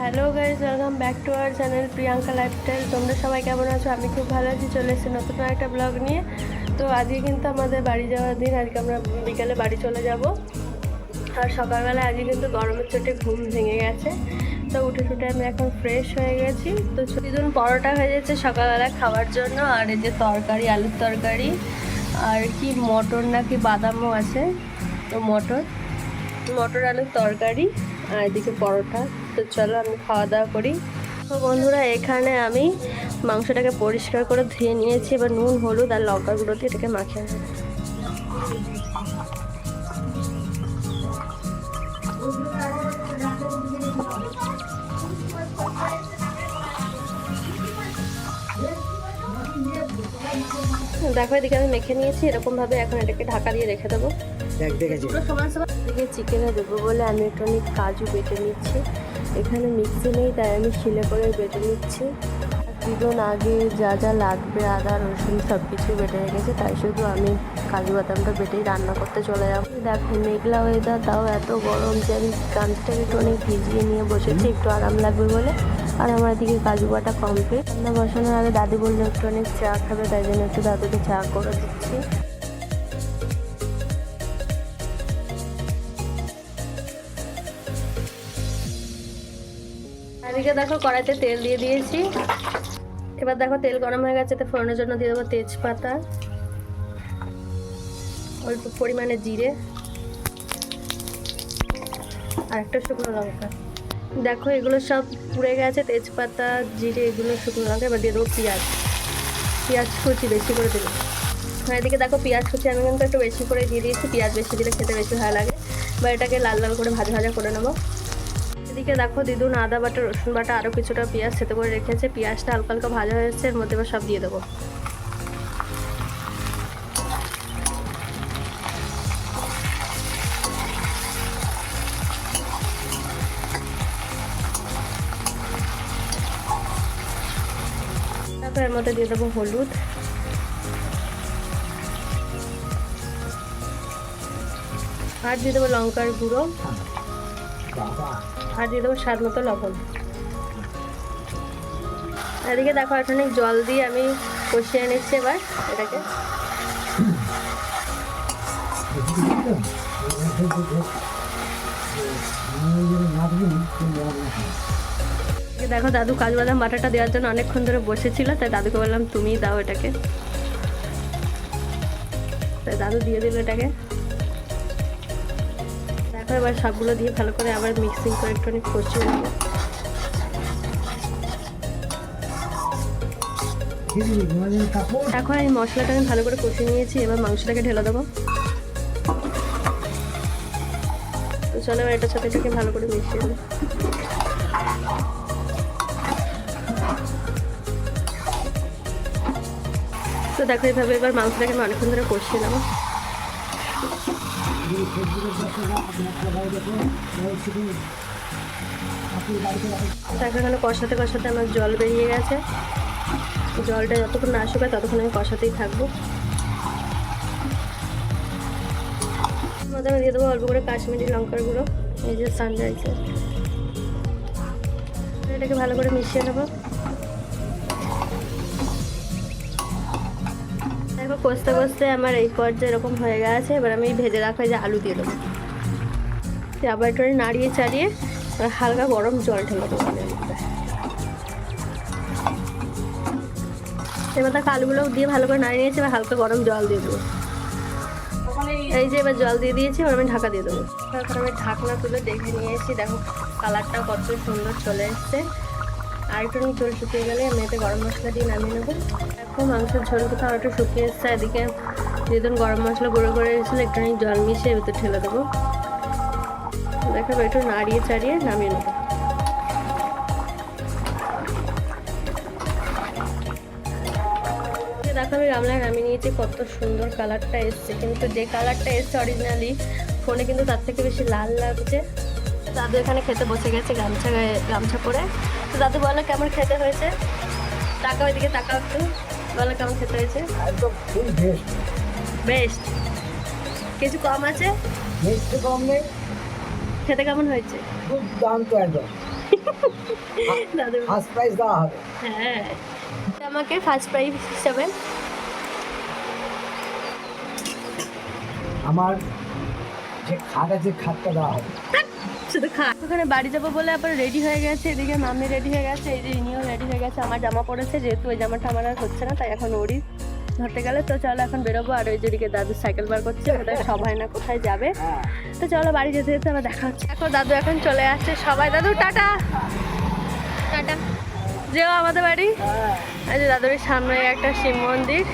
Hello guys, welcome back to our channel Priyanka lifestyle. তোমরা সবাই কেমন আছো? আমি খুব ভালো আছি। চলে এসেছি নতুন একটা ব্লগ নিয়ে। তো আজকে কিন্তু আমাদের বাড়ি যাওয়ার দিন। আজকে আমরা বিকালে বাড়ি চলে যাব। আর সকালবেলা আজকে কিন্তু গরমের চোটে ঘুম ভেঙে গেছে। তো উঠে আমি এখন ফ্রেশ হয়ে গেছি। তো দুজন পরোটা হয়ে যাচ্ছে সকালবেলা খাওয়ার জন্য। আর এই যে তরকারি, আলুর তরকারি, আর কি মটর নাকি বাদামও আছে। তো মটর আলুর তরকারি, আর এদিকে পরোটা। তো চলো আমি খাওয়া দাওয়া করি। তো বন্ধুরা, এখানে আমি মাংসটাকে পরিষ্কার করে ধুয়ে নিয়েছি। এবার নুন, হলুদ আর লঙ্কা গুঁড়ো দিয়ে এটাকে মাখিয়ে নেব। দেখো, এদিকে আমি মেখে নিয়েছি এরকমভাবে। এখন এটাকে ঢাকা দিয়ে রেখে দেবো। এদিকে চিকেনে দেবো বলে আমি একটু কাজু বেটে নিচ্ছি। এখানে মিক্সি নেই, তাই আমি শিলে করে বেটে নিচ্ছি। দুদিন আগে যা যা লাগবে, আদা রসুন সব কিছু বেটে রেখেছে, তাই শুধু আমি কাজু বাদামটা বেটেই রান্না করতে চলে যাবো। দেখো, মেঘলা ওয়েদার, তাও এত গরম যে আমি কাঁচটাকে একটু অনেক ভিজিয়ে নিয়ে বসেছি একটু আরাম লাগবে বলে। আর আমার এদিকে কাজু বাটা কমপ্লিট। রান্না বসানোর আগে দাদি বললো একটু অনেক চা খাবে, তাই জন্য একটু দাদুকে চা করে দিচ্ছি। এদিকে দেখো, কড়াইতে তেল দিয়ে দিয়েছি। এবার দেখো, তেল গরম হয়ে গেছে। তো ফোড়নের জন্য দিয়ে দেবো তেজপাতা, অল্প পরিমাণে জিরে আর একটা শুকনো লঙ্কা। দেখো, এগুলো সব পুড়ে গেছে, তেজপাতা, জিরে, এগুলো শুকনো লঙ্কা। এবার দিয়ে দেবো পেঁয়াজ কুচি বেশি করে দেবো। আর এদিকে দেখো, পেঁয়াজ কুচি আমি কিন্তু একটু বেশি করে দিয়ে দিয়েছি। পেঁয়াজ বেশি দিলে খেতে বেশি ভালো লাগে। এবার এটাকে লাল লাল করে ভাজা ভাজা করে নেবো। এদিকে দেখো, দিদুন আদা বাটা, রসুন বাটা, আরও কিছুটা পেঁয়াজ সেতে করে রেখেছে। পেঁয়াজটা হালকা হালকা ভাজা হয়েছে, এর মধ্যে এবার সব দিয়ে দেবো। তারপর এর মধ্যে দিয়ে দেবো হলুদ, আর দিয়ে দেবো লঙ্কার গুঁড়ো, আর দিয়ে দেবো স্বাদ মতো লবণ। এদিকে দেখো, এখানে জল দিয়ে আমি কষিয়ে নিচ্ছি এবার এটাকে। দেখো, দাদু কাজু বাদাম বাটাটা দেওয়ার জন্য অনেকক্ষণ ধরে বসেছিল, তাই দাদুকে বললাম তুমিই দাও এটাকে। তাই দাদু দিয়ে দিল এটাকে। দেখো, এবার সবগুলো দিয়ে ভালো করে আবার মিক্সিং করে একটু অনেক কষিয়ে নেব। এখন এই মশলাটা আমি ভালো করে কষিয়ে নিয়েছি। এবার মাংসটাকে ঢেলে দেবো। তো চলো, এবার এটার সাথে এটাকে ভালো করে মিশিয়ে দেবো। তো দেখো, এইভাবে এবার মাংসটাকে আমি অনেকক্ষণ ধরে কষিয়ে নেবো। দেখো, এখানে কষাতে কষাতে আমার জল বেরিয়ে গেছে। জলটা যতক্ষণ না শুকায় ততক্ষণ আমি কষাতেই থাকবো। আমি দিয়ে দেবো অল্প করে কাশ্মীরি লঙ্কার গুঁড়ো, এই যে সানরাইজার। এটাকে ভালো করে মিশিয়ে নেবো। দেখো, কষতে কষতে আমার এই পর্যায়ে এরকম হয়ে গেছে। এবার আমি ভেজে রাখা যে আলু দিয়ে দেবো। আবার একটু নাড়িয়ে চাড়িয়ে হালকা গরম জল ঢেলে দেবো। এবার তাকে আলুগুলো দিয়ে ভালো করে নাড়িয়ে নিয়েছি। এবার হালকা গরম জল দিয়ে দেবো। এই যে এবার জল দিয়ে দিয়েছি, এবার আমি ঢাকা দিয়ে দেবো। তারপর আমি ঢাকনা তুলে দেখে নিয়েছি। দেখো, কালারটা কত সুন্দর চলে এসছে। আর একটু ঝোল শুকিয়ে গেলে আমি এতে গরম মশলা দিয়ে নামিয়ে নেবো। দেখো, মাংসের ঝোল কোথাও আর একটু শুকিয়ে এসছে। এদিকে যেদিন গরম মশলা গুঁড়ো করে এসেছিলো, একটু জল মিশিয়ে ভিতরে ঢেলে দেবো। দেখো, একটু নাড়িয়ে চাড়িয়ে নামিয়ে নেবো। দেখো, আমি গামলায় নামিয়ে নিয়েছি। কত সুন্দর কালারটা এসছে, কিন্তু যে কালারটা এসছে অরিজিনালি ফোনে কিন্তু তার থেকে বেশি লাল লাগছে। দাদু এখানে খেতে বসে গেছে গামছা করে। তো দাদু বলো কেমন খেতে হয়েছে? তাকাও, এদিকে তাকাও একটু, বলো কেমন খেতে হয়েছে? বেস্ট। কিছু কম আছে? কম নেই। খেতে কেমন হয়েছে? খুব দাম তো একদম। দাদু ফার্স্ট প্রাইজ দেওয়া হবে। হ্যাঁ, আমাকে ফার্স্ট প্রাইজ হিসাবে আমার যে খাট আছে খাটটা দেওয়া হবে। শুধু ওখানে বাড়ি যাবো বলে আবার রেডি হয়ে গেছে, এদিকে মাম্মি রেডি হয়ে গেছে, এই যে ইনিও রেডি হয়ে গেছে। আমার জামা পড়েছে, যেহেতু ওই জামাটা আমার আর হচ্ছে না, তাই এখন ওরই ধরতে গেলে। তো চলো এখন বেরোবো। আর ওই যেদিকে দাদু সাইকেল বার করছে, ওটা সবাই না কোথায় যাবে। তো চলো বাড়ি যেতে যেতে আবার দেখা হচ্ছে। এখন দাদু এখন চলে আসছে, সবাই দাদু টাটা টাটা, যেও আমাদের বাড়ি। এই যে দাদুর সামনে একটা শিব মন্দির।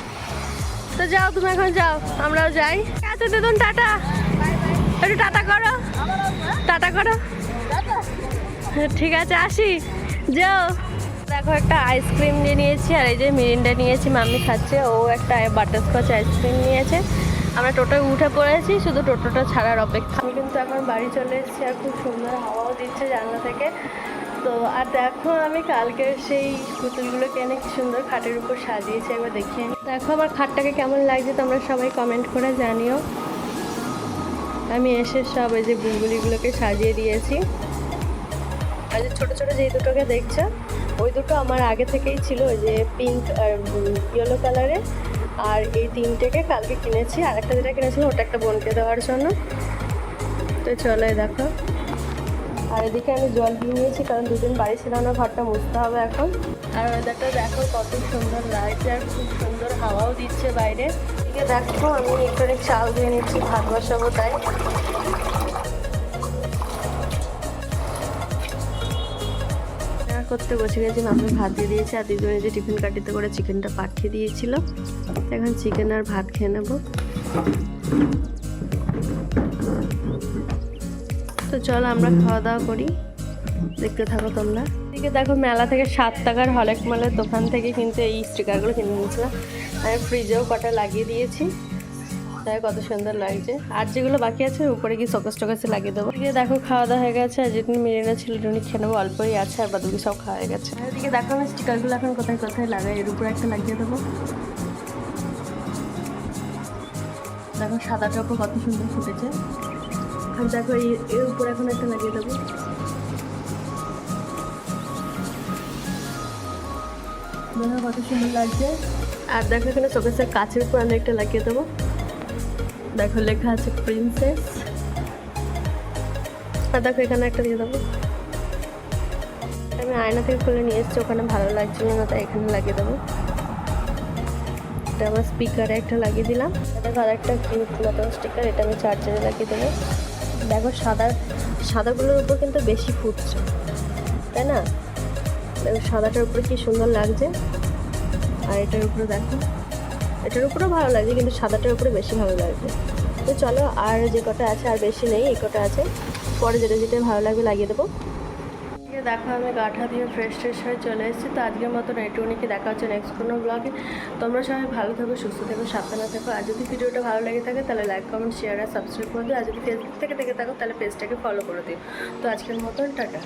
তো যাও, তুমি এখন যাও, আমরাও যাই। আচ্ছা দিদুন টাটা, একটু টাটা করো, টাটা করো। ঠিক আছে, আসি, যাও। দেখো একটা আইসক্রিম নিয়ে নিয়েছি, আর এই যে মিরিন্ডা নিয়েছি, মাম্মি খাচ্ছে। ও একটা বাটারস্কচ আইসক্রিম নিয়েছে। আমরা টোটোয় উঠে পড়েছি, শুধু টোটোটা ছাড়ার অপেক্ষা। আমি কিন্তু এখন বাড়ি চলে এসেছি, আর খুব সুন্দর হাওয়াও দিচ্ছে জানলা থেকে। তো আর দেখো আমি কালকের সেই পুতুলগুলোকে এনে কি সুন্দর খাটের উপর সাজিয়েছি, একবার দেখিয়ে নিই। দেখো আমার খাটটাকে কেমন লাগছে তোমরা সবাই কমেন্ট করে জানিও। আমি এসে সব এই যে বুলবুলিগুলোকে সাজিয়ে দিয়েছি। আর যে ছোটো ছোটো যেই দুটোকে দেখছো, ওই দুটো আমার আগে থেকেই ছিল, ওই যে পিঙ্ক আর ইয়েলো কালারে। আর এই তিনটেকে কালকে কিনেছি, আর একটা যেটা কিনেছিলাম ওটা একটা বোনকে দেওয়ার জন্য। তো চলো দেখো। আর এদিকে আমি জল দিয়ে নিয়েছি, কারণ দুদিন বাড়ি ছিল না, ঘরটা মুছতে হবে এখন। আর ওয়েদারটা দেখো কত সুন্দর লাগছে, আর খুব সুন্দর হাওয়াও দিচ্ছে বাইরে। এদিকে দেখো আমি এখানে চাল দিয়ে নিচ্ছি, ভাত বসাবো তাই। করতে বসে গেছি, মাম্মি ভাত দিয়ে দিয়েছে, আর দিদিমণি যে টিফিন কাটিতে করে চিকেনটা পাঠিয়ে দিয়েছিল। এখন চিকেন আর ভাত খেয়ে নেবো। তো চলো আমরা খাওয়া দাওয়া করি, দেখতে থাকো তোমরা। এদিকে দেখো মেলা থেকে 7 টাকার হরেক মালের দোকান থেকে কিন্তু এই স্টিকারগুলো কিনে নিয়েছিলাম। আমি ফ্রিজেও কটা লাগিয়ে দিয়েছি, তাই কত সুন্দর লাগছে। আর যেগুলো বাকি আছে উপরে কি শোকেস টোকেসে লাগিয়ে দেবো। এদিকে দেখো খাওয়া দাওয়া হয়ে গেছে, আর যেটুকু মেরিনা ছিল টুনি খেয়ে নেবো, অল্পই আছে, আর বাদুকি সব খাওয়া হয়ে গেছে। আর এদিকে দেখো আমি স্টিকারগুলো এখন কোথায় কোথায় লাগাই, এর উপরে একটা লাগিয়ে দেবো। দেখো সাদাটার উপর কত সুন্দর ফুটেছে। আর দেখো এর উপর এখন একটা লাগিয়ে দেবো। দেখো কত সুন্দর লাগছে। আর দেখো এখানে শোকেসের কাচের উপর আমি একটা লাগিয়ে দেবো। দেখো লেখা আছে প্রিন্সেস। আর দেখো এখানে একটা দিয়ে দেবো। আমি আয়না থেকে খুলে নিয়ে এসেছি, ওখানে ভালো লাগছিল না, তাই এখানে লাগিয়ে দেবো। এটা আমার স্পিকারে একটা লাগিয়ে দিলাম। দেখো আর একটা কিউট মতন স্টিকার, এটা আমি চার্জারে লাগিয়ে দেবো। দেখো সাদাগুলোর উপর কিন্তু বেশি ফুটছে, তাই না? দেখো সাদাটার উপরে কি সুন্দর লাগছে। আর এটার উপরে দেখো, এটার উপরেও ভালো লাগছে, কিন্তু সাদাটার উপরে বেশি ভালো লাগছে। তো চলো আর যে কটা আছে, আর বেশি নেই, এই কটা আছে, পরে যেটা যেটা ভালো লাগবে লাগিয়ে দেবো। দেখো আমি গাঠা দিয়ে ফ্রেশ হয়ে চলে এসেছি। তো আজকের মতন এইটুকুনিকে দেখা হচ্ছে নেক্সট কোনো ব্লগে। তোমরা সবাই ভালো থাকো, সুস্থ থেকো, সাবধানে থাকো। আর যদি ভিডিওটা ভালো লেগে থাকে তাহলে লাইক কমেন্ট শেয়ার আর সাবস্ক্রাইব করে দিও। আর যদি ফেসবুক থেকে থাকো তাহলে পেজটাকে ফলো করে দিও। তো আজকের মতন টাটা।